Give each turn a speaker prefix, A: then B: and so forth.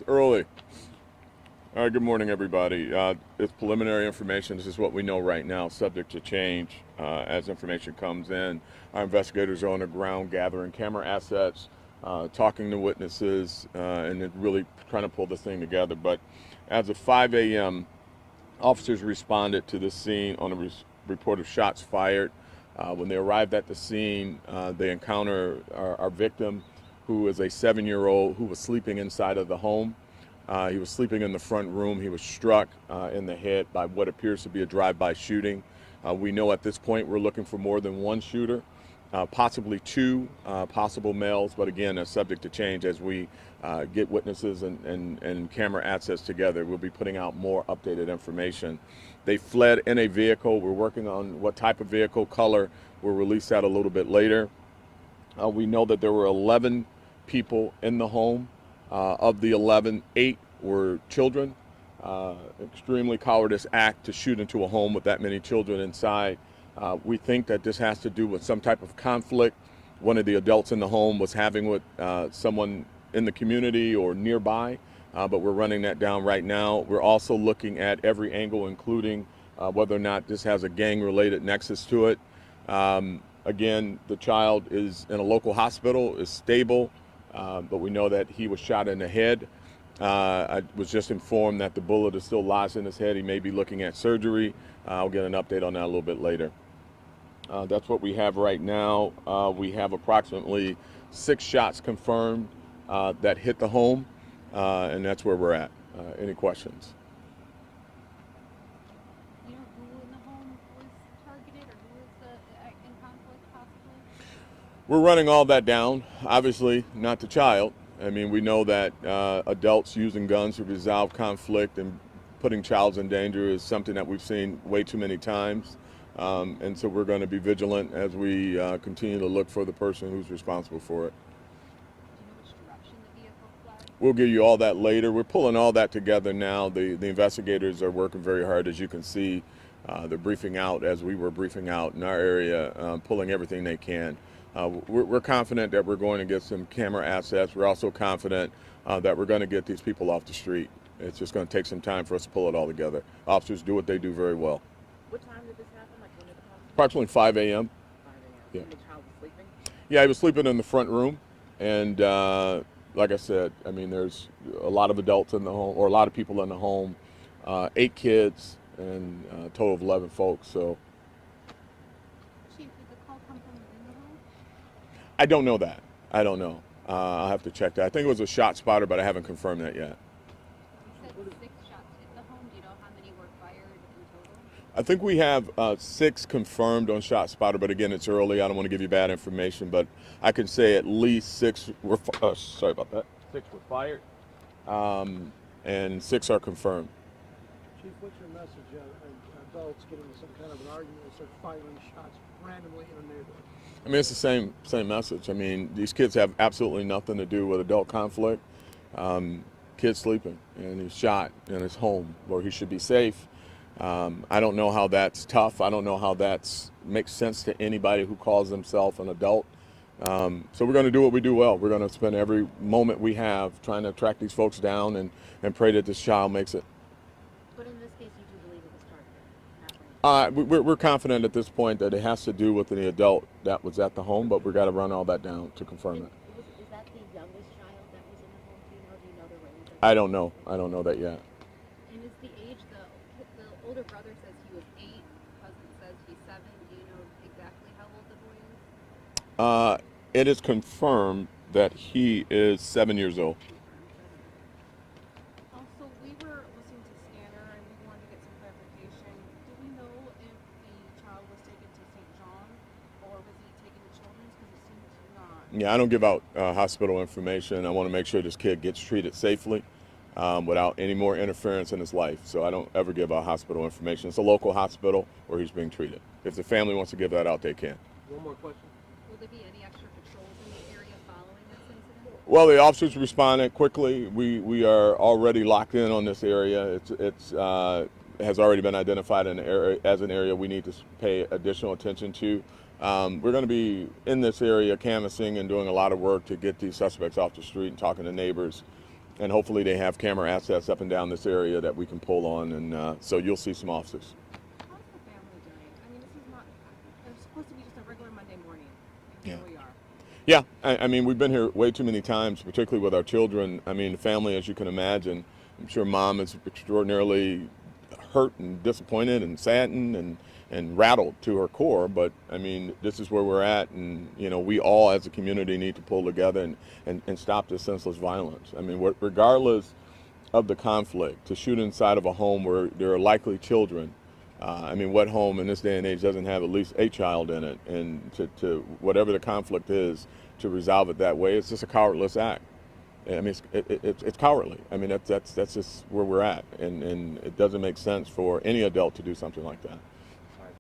A: It's early. All right, good morning, everybody. It's preliminary information. This is what we know right now, subject to change as information comes in. Our investigators are on the ground gathering camera assets, talking to witnesses, and then really trying to pull this thing together. But as of 5 a.m., officers responded to this scene on a report of shots fired. When they arrived at the scene, they encounter our victim, who is a 7-year-old who was sleeping inside of the home. He was sleeping in the front room. He was struck in the head by what appears to be a drive-by shooting. We know at this point we're looking for more than one shooter, possibly two possible males, but again, that's subject to change as we get witnesses and camera assets together. We'll be putting out more updated information. They fled in a vehicle. We're working on what type of vehicle, color. We'll release that a little bit later. We know that there were 11 people in the home. Of the 11, 8 were children. Extremely cowardice act to shoot into a home with that many children inside. We think that this has to do with some type of conflict one of the adults in the home was having with someone in the community or nearby, but we're running that down right now. We're also looking at every angle, including whether or not this has a gang-related nexus to it. Again, the child is in a local hospital, is stable. But we know that he was shot in the head. I was just informed that the bullet is still lodged in his head. He may be looking at surgery. I'll get an update on that a little bit later. That's what we have right now. We have approximately 6 shots confirmed that hit the home, and that's where we're at. Any questions?
B: You know who in the home was targeted or who was in conflict possibly?
A: We're running all that down. Obviously, not the child. I mean, we know that adults using guns to resolve conflict and putting childs in danger is something that we've seen way too many times. And so we're going to be vigilant as we continue to look for the person who's responsible for it.
B: Do you know which direction the vehicle fled?
A: We'll give you all that later. We're pulling all that together now. The investigators are working very hard, as you can see. They're briefing out as we were briefing out in our area, pulling everything they can. We're confident that we're going to get some camera assets. We're also confident that we're going to get these people off the street. It's just going to take some time for us to pull it all together. Officers do what they do very well.
C: What time did this happen? Like when did it happen?
A: Approximately 5 a.m.
C: 5 a.m.
A: Yeah.
C: And the child was sleeping?
A: Yeah, he was sleeping in the front room. And like I said, I mean, there's a lot of adults in the home, or a lot of people in the home, 8 kids, and a total of 11 folks. So
B: Chief, did the call come from within the home?
A: I don't know that. I don't know. I'll have to check that. I think it was a shot spotter, but I haven't confirmed that yet.
B: You said 6 shots hit the home. Do you know how many were fired in total?
A: I think we have 6 confirmed on shot spotter, but again, it's early. I don't want to give you bad information, but I can say at least 6 were, sorry about that. 6 were fired, and 6 are confirmed.
D: Chief, what's your message? Adults getting into some kind of an argument and start firing shots randomly in a neighborhood.
A: I mean, it's the same message. I mean, these kids have absolutely nothing to do with adult conflict. Kid sleeping, and he's shot in his home where he should be safe. I don't know how that's tough. I don't know how that makes sense to anybody who calls themselves an adult. So we're going to do what we do well. We're going to spend every moment we have trying to track these folks down and pray that this child makes it.
C: But in this case, you do believe it was targeted?
A: We're confident at this point that it has to do with the adult that was at the home, but we've got to run all that down to confirm it.
C: Is that the youngest child that was in the home? Do you know the range?
A: I don't know. I don't know that yet.
B: And is the age, the older brother says he was 8, cousin says he's 7. Do you know exactly how old the boy is?
A: It is confirmed that he is 7 years old.
B: Also, we were listening to Scanner and we wanted to get some clarification. Do we know if the child was taken to St. John or was he taken to Children's? Because it seems not.
A: Yeah, I don't give out hospital information. I want to make sure this kid gets treated safely without any more interference in his life. So I don't ever give out hospital information. It's a local hospital where he's being treated. If the family wants to give that out, they can.
D: One more question.
B: Will there be any extra patrols in the area following this incident?
A: Well, the officers responded quickly. We are already locked in on this area. It's has already been identified as an area we need to pay additional attention to. We're going to be in this area canvassing and doing a lot of work to get these suspects off the street and talking to neighbors. and hopefully they have camera access up and down this area that we can pull on, and so you'll see some officers.
B: How's the family doing? I mean, this is not, it's supposed to be just a regular Monday morning. And here we are.
A: Yeah, I mean, we've been here way too many times, particularly with our children. I mean, the family, as you can imagine, I'm sure mom is extraordinarily hurt and disappointed and saddened and rattled to her core. But I mean, this is where we're at, and we all as a community need to pull together and stop this senseless violence. I mean, regardless of the conflict, to shoot inside of a home where there are likely children. I mean, what home in this day and age doesn't have at least a child in it? And to whatever the conflict is, to resolve it that way, it's just a cowardless act. I mean, it's cowardly. I mean, that's just where we're at, and it doesn't make sense for any adult to do something like that.